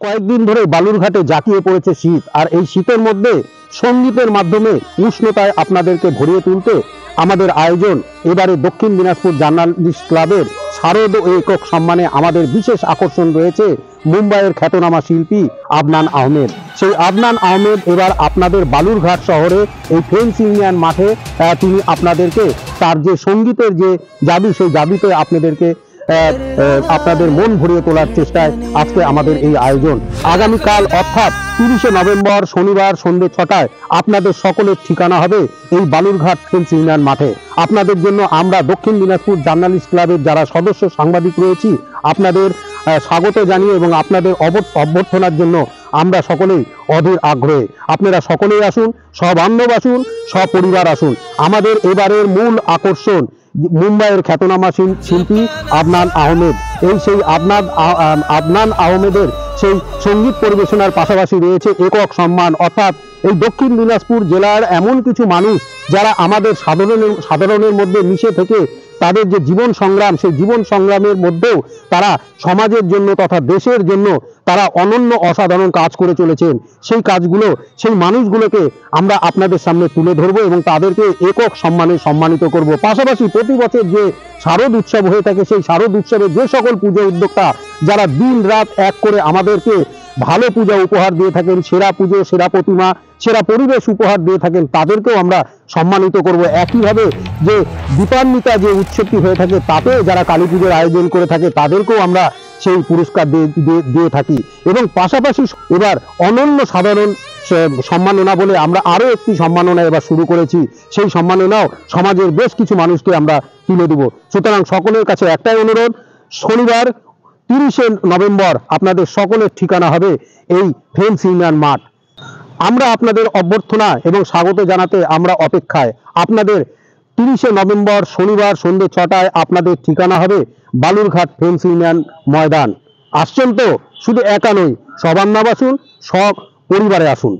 কয়েকদিন ধরে বালুরঘাটে জাঁকিয়ে পড়েছে শীত, আর এই শীতের মধ্যে সঙ্গীতের মাধ্যমে উষ্ণতায় আপনাদেরকে ভরিয়ে তুলতে আমাদের আয়োজন। এবারে দক্ষিণ দিনাজপুর জার্নালিস্ট ক্লাবের শারদ ও একক সম্মানে আমাদের বিশেষ আকর্ষণ রয়েছে মুম্বাইয়ের খ্যাতনামা শিল্পী আদনান আহমেদ। সেই আদনান আহমেদ এবার আপনাদের বালুরঘাট শহরে এই ফ্রেন্ডস ইউনিয়ন মাঠে তিনি আপনাদেরকে তার যে সঙ্গীতের যে জাদু, সেই জাদুতে আপনাদের মন ভরিয়ে তোলার চেষ্টায় আজকে আমাদের এই আয়োজন। আগামীকাল অর্থাৎ 30শে নভেম্বর শনিবার সন্ধ্যে 6টায় আপনাদের সকলের ঠিকানা হবে এই বালুরঘাট ফ্রেন্ডস ইউনিয়ন মাঠে। আপনাদের জন্য আমরা দক্ষিণ দিনাজপুর জার্নালিস্ট ক্লাবের যারা সদস্য সাংবাদিক রয়েছি আপনাদের স্বাগত জানিয়ে এবং আপনাদের অভ্যর্থনার জন্য আমরা সকলেই অধীর আগ্রহে। আপনারা সকলেই আসুন, সবান্ধব আসুন, সপরিবার আসুন। আমাদের এবারের মূল আকর্ষণ মুম্বাইয়ের খ্যাতনামা শিল্পী আদনান আহমেদ। এই সেই আদনান আহমেদের সেই সঙ্গীত পরিবেশনার পাশাপাশি রয়েছে একক সম্মান, অর্থাৎ এই দক্ষিণ দিনাজপুর জেলার এমন কিছু মানুষ যারা আমাদের সাধারণের মধ্যে মিশে থেকে তাদের যে জীবন সংগ্রাম, সেই জীবন সংগ্রামের মধ্যেও তারা সমাজের জন্য তথা দেশের জন্য তারা অনন্য অসাধারণ কাজ করে চলেছেন। সেই কাজগুলো, সেই মানুষগুলোকে আমরা আপনাদের সামনে তুলে ধরবো এবং তাদেরকে একক সম্মানে সম্মানিত করব। পাশাপাশি প্রতি বছর যে শারদ উৎসব হয়ে থাকে, সেই শারদ উৎসবে যে সকল পুজো উদ্যোক্তা যারা দিন রাত এক করে আমাদেরকে ভালো পূজা উপহার দিয়ে থাকেন, সেরা পুজো, সেরা প্রতিমা, সেরা পরিবেশ উপহার দিয়ে থাকেন, তাদেরকেও আমরা সম্মানিত করব। একইভাবে যে দীপান্বিতা যে উৎসবটি হয়ে থাকে তাতে যারা কালী পুজোর আয়োজন করে থাকে তাদেরকেও আমরা সেই পুরস্কার দিয়ে থাকি। এবং পাশাপাশি এবার অনন্য সাধারণ সম্মাননা বলে আমরা আরো একটি সম্মাননা এবার শুরু করেছি। সেই সম্মাননাও সমাজের বেশ কিছু মানুষকে আমরা তুলে দেব। সুতরাং সকলের কাছে একটাই অনুরোধ, শনিবার 30শে নভেম্বর আপনাদের সকলের ঠিকানা হবে এই ফ্রেন্ডস ইউনিয়ন মাঠ। আমরা আপনাদের অভ্যর্থনা এবং স্বাগত জানাতে আমরা অপেক্ষায়। আপনাদের 30শে নভেম্বর শনিবার সন্ধ্যে 6টায় আপনাদের ঠিকানা হবে বালুরঘাট ফ্রেন্ডস ইউনিয়ন ময়দান। আসছেন তো? শুধু একা নয়, সবার নাম আসুন, সব পরিবারে আসুন।